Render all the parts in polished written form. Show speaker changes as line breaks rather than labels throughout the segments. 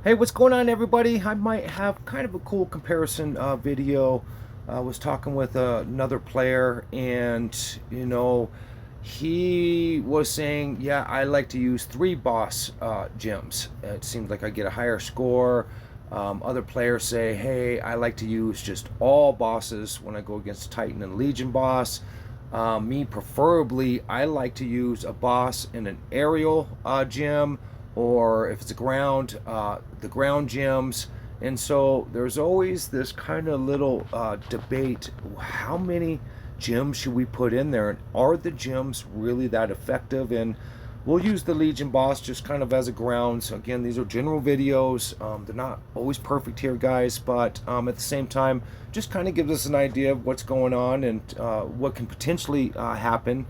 Hey, what's going on, everybody? I might have kind of a cool comparison video. I was talking with another player, and he was saying, "Yeah, I like to use three boss gems. It seems like I get a higher score." Other players say, "Hey, I like to use just all bosses when I go against Titan and Legion boss." Me, preferably, I like to use a boss in an aerial gem, or if it's a ground, the ground gems. And so there's always this kind of little debate: how many gems should we put in there, and are the gems really that effective? And we'll use the Legion boss just kind of as a ground. So again, these are general videos. They're not always perfect here, guys, but at the same time, just kind of gives us an idea of what's going on and what can potentially happen.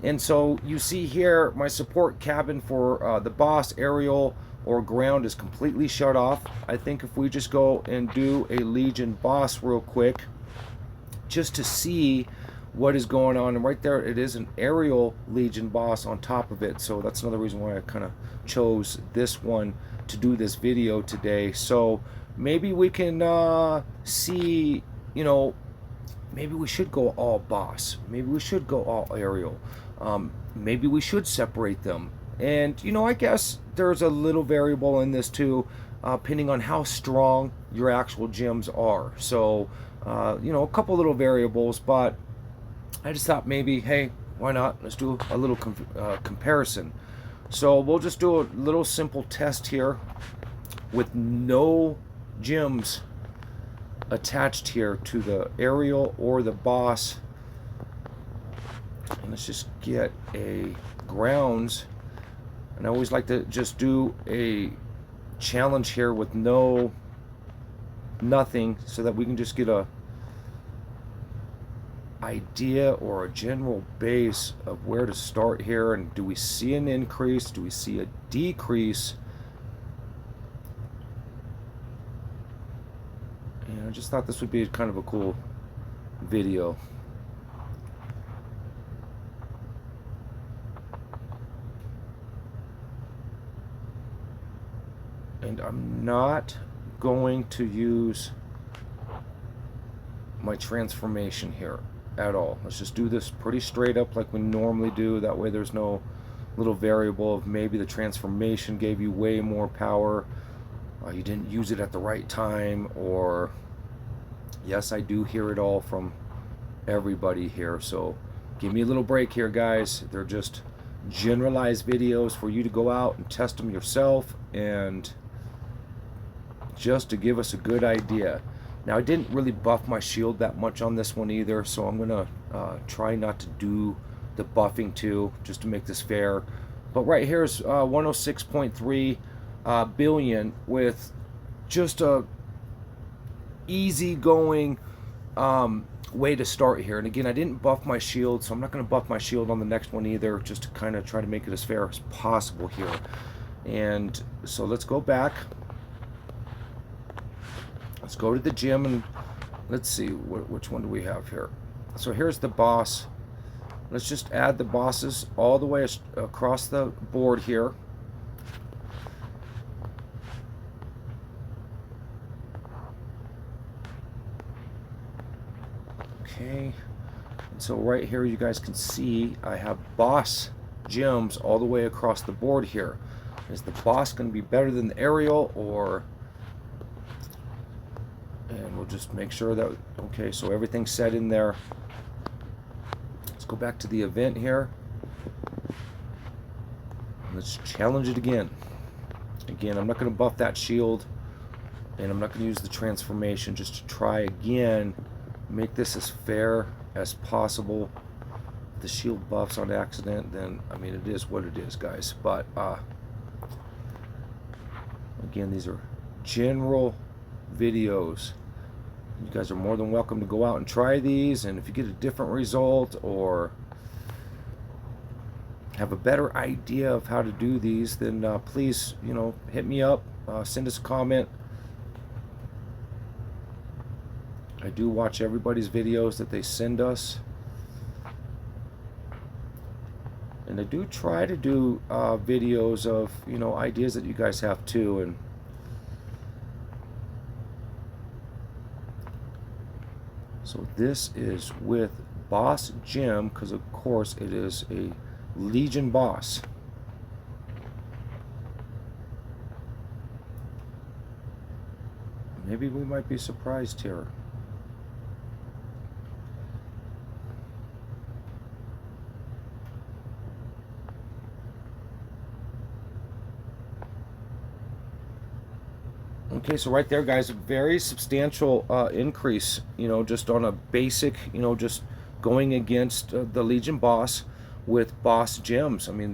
And so you see here, my support cabin for the boss, aerial or ground, is completely shut off. I think if we just go and do a Legion boss real quick, just to see what is going on. And right there, it is an aerial Legion boss on top of it. So that's another reason why I kind of chose this one to do this video today. So maybe we can see, maybe we should go all boss. Maybe we should go all aerial. Maybe we should separate them. And, I guess there's a little variable in this too, depending on how strong your actual gems are. So, a couple little variables, but I just thought maybe, hey, why not? Let's do a little comparison. So we'll just do a little simple test here with no gems attached here to the aerial or the boss. And let's just get a grounds. And I always like to just do a challenge here with nothing, so that we can just get a idea or a general base of where to start here. And do we see an increase? Do we see a decrease? And I just thought this would be kind of a cool video. And I'm not going to use my transformation here at all. Let's just do this pretty straight up like we normally do. That way there's no little variable of maybe the transformation gave you way more power, you didn't use it at the right time, or yes, I do hear it all from everybody here. So give me a little break here, guys. They're just generalized videos for you to go out and test them yourself, and just to give us a good idea. Now, I didn't really buff my shield that much on this one either, so I'm gonna try not to do the buffing too, just to make this fair. But right here is 106.3 billion with just a easy-going way to start here. And again, I didn't buff my shield, so I'm not gonna buff my shield on the next one either, just to kind of try to make it as fair as possible here. And so let's go back. Let's go to the gym and let's see which one do we have here. So here's the boss. Let's just add the bosses all the way across the board here. Okay. And so right here you guys can see I have boss gems all the way across the board here. Is the boss going to be better than the aerial, or... And we'll just make sure that, okay, so everything's set in there. Let's go back to the event here. Let's challenge it again. Again, I'm not going to buff that shield, and I'm not going to use the transformation, just to try again, make this as fair as possible. If the shield buffs on accident, then, I mean, it is what it is, guys. But, again, these are general videos. You guys are more than welcome to go out and try these, and if you get a different result or have a better idea of how to do these, then please, hit me up, send us a comment. I do watch everybody's videos that they send us, and I do try to do videos of ideas that you guys have too. And So this is with Boss Gym, because of course it is a Legion boss. Maybe we might be surprised here. Okay, so right there, guys, a very substantial increase, you know, just on a basic, you know, just going against the Legion boss with boss gems. I mean,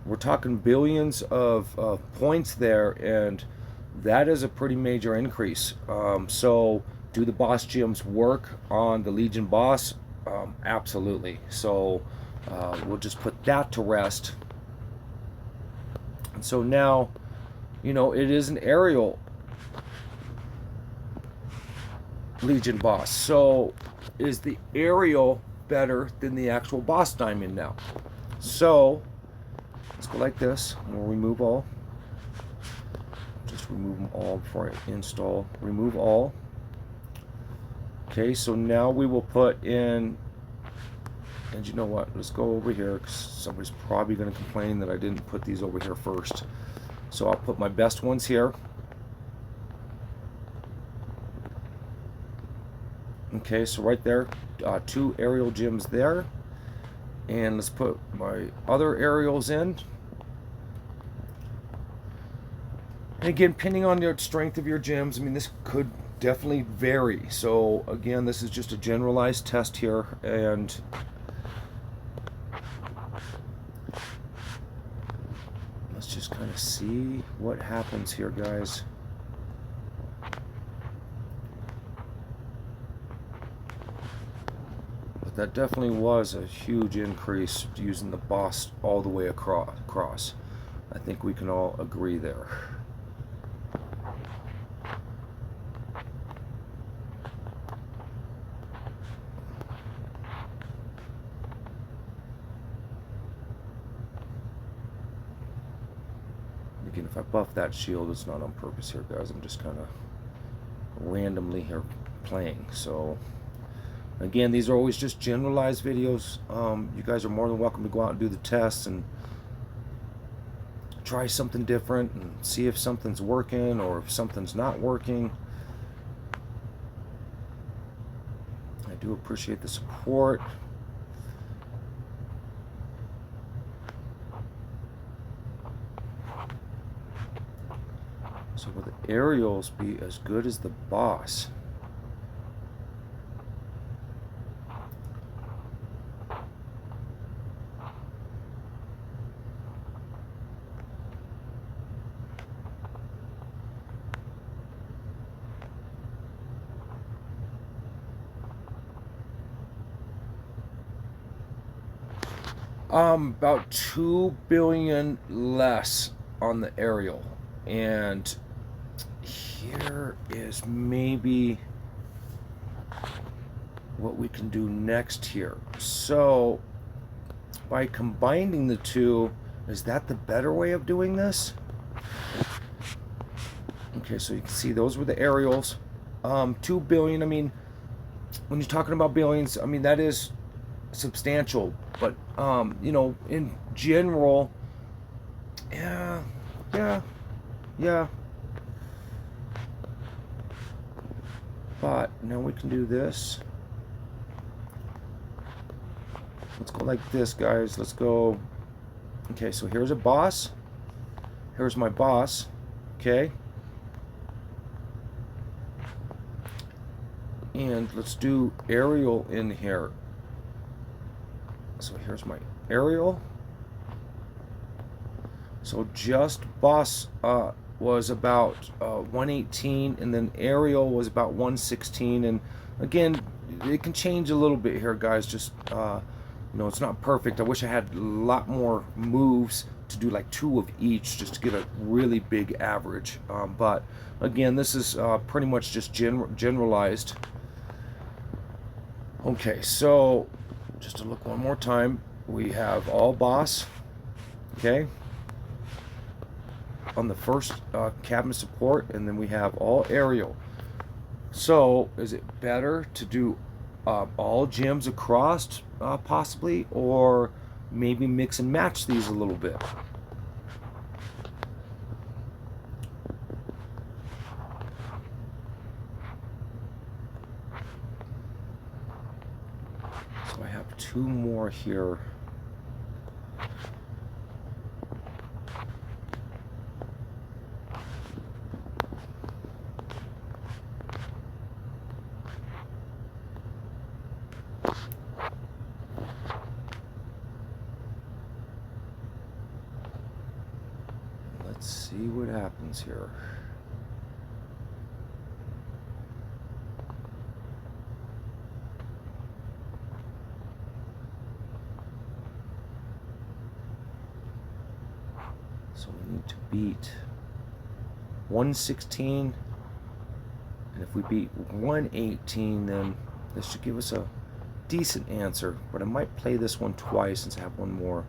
we're talking billions of points there, and that is a pretty major increase. So do the boss gems work on the Legion boss? Absolutely. So we'll just put that to rest. And so now, you know, it is an aerial Legion boss. So is the aerial better than the actual boss diamond now? So let's go like this. We'll remove all. Just remove them all before I install. Remove all. Okay, so now we will put in, and you know what? Let's go over here, because somebody's probably going to complain that I didn't put these over here first. So I'll put my best ones here. Okay, so right there, 2 aerial gems there. And let's put my other aerials in. And again, depending on the strength of your gems, I mean, this could definitely vary. So again, this is just a generalized test here, and let's just kind of see what happens here, guys. But that definitely was a huge increase using the boss all the way across. I think we can all agree there. Again, if I buff that shield, it's not on purpose here, guys. I'm just kind of randomly here playing. So again, these are always just generalized videos. You guys are more than welcome to go out and do the tests and try something different and see if something's working or if something's not working. I do appreciate the support. So will the aerials be as good as the boss? About 2 billion less on the aerial, and here is maybe what we can do next here. So by combining the two, is that the better way of doing this? Okay, so you can see those were the aerials. 2 billion, I mean, when you're talking about billions, I mean, that is substantial, but you know, in general, yeah. But now we can do this. Let's go like this, guys. Let's go. Okay, so here's a boss. Here's my boss. Okay. And let's do aerial in here. So here's my aerial. So just boss was about 118, and then aerial was about 116. And again, it can change a little bit here, guys. Just you know, it's not perfect. I wish I had a lot more moves to do like 2 of each just to get a really big average. But again, this is pretty much just generalized. Okay, so just to look one more time, we have all boss, okay, on the first cabinet support, and then we have all aerial. So is it better to do all gems across, possibly, or maybe mix and match these a little bit. So I have two more here. Let's see what happens here. So we need to beat 116, and if we beat 118, then this should give us a decent answer. But I might play this one twice since I have one more.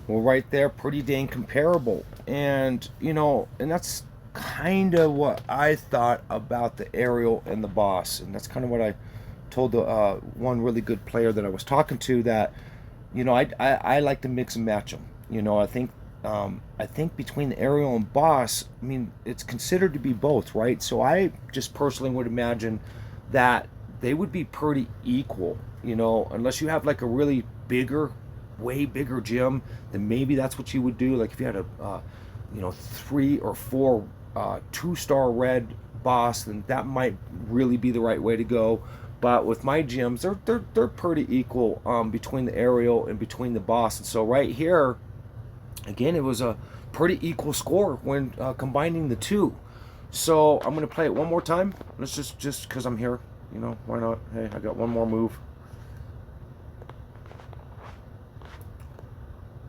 Well, right there, pretty dang comparable. And, you know, and that's kind of what I thought about the Ariel and the Boss. And that's kind of what I told the one really good player that I was talking to, that, you know, I like to mix and match them. You know, I think between the Ariel and Boss, I mean, it's considered to be both, right? So I just personally would imagine that they would be pretty equal, you know, unless you have like a really bigger, way bigger gym, then maybe that's what you would do. Like if you had a, you know, 3 or 4 2-star red Boss, then that might really be the right way to go. But with my gyms, they're pretty equal, between the Ariel and between the Boss. And so right here, again, it was a pretty equal score when combining the two. So I'm gonna play it one more time. Let's just because I'm here, you know, why not? Hey, I got one more move.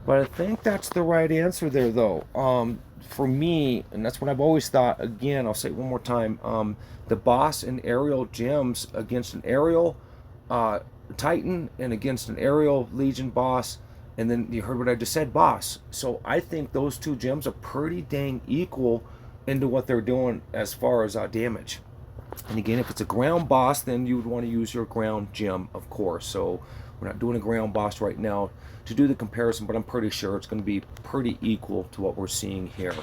But I think that's the right answer there, though. For me, and that's what I've always thought. Again, I'll say it one more time. The Boss and Ariel gems against an Ariel Titan and against an Ariel Legion Boss, and then you heard what I just said, Boss. So I think those two gems are pretty dang equal into what they're doing as far as damage. And again, if it's a ground Boss, then you would want to use your ground gem, of course. So we're not doing a ground Boss right now to do the comparison, but I'm pretty sure it's going to be pretty equal to what we're seeing here.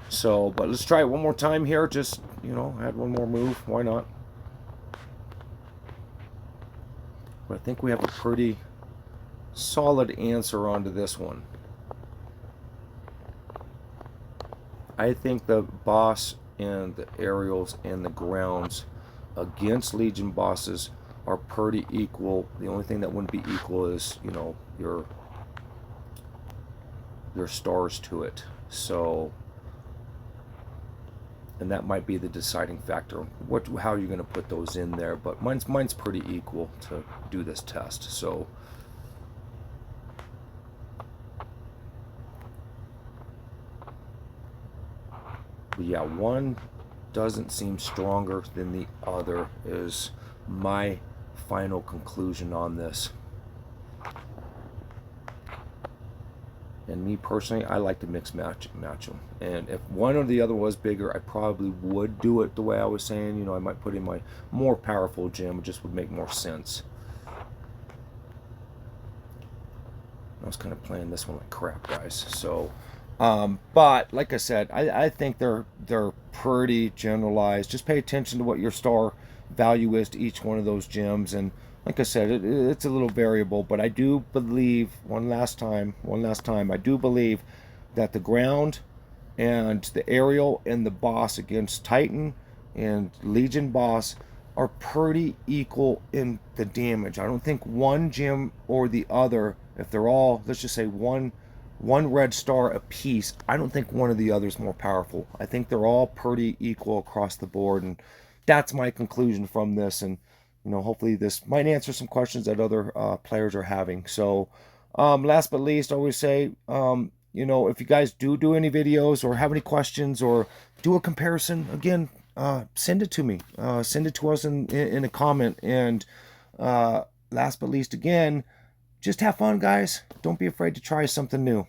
So, but let's try it one more time here. Just, you know, add one more move. Why not? But I think we have a pretty solid answer onto this one. I think the Boss and the Ariels and the grounds against Legion Bosses are pretty equal. The only thing that wouldn't be equal is, you know, your stars to it. So, and that might be the deciding factor. How are you going to put those in there? But mine's pretty equal to do this test. So, but yeah, one doesn't seem stronger than the other is my final conclusion on this. And me personally, I like to mix match them. And if one or the other was bigger, I probably would do it the way I was saying. You know, I might put in my more powerful gem. It just would make more sense. I was kind of playing this one like crap, guys. So, but like I said, I think they're pretty generalized. Just pay attention to what your star value is to each one of those gems, and like I said, it's a little variable, but I do believe, one last time, I do believe that the ground and the Ariel and the Boss against Titan and Legion Boss are pretty equal in the damage. I don't think one gem or the other, if they're all, let's just say one red star apiece, I don't think one of the others more powerful. I think they're all pretty equal across the board, and that's my conclusion from this. And you know, hopefully this might answer some questions that other players are having. So last but least, I always say, you know, if you guys do any videos or have any questions or do a comparison, again, send it to me. Send it to us in a comment. And last but least, again, just have fun, guys. Don't be afraid to try something new.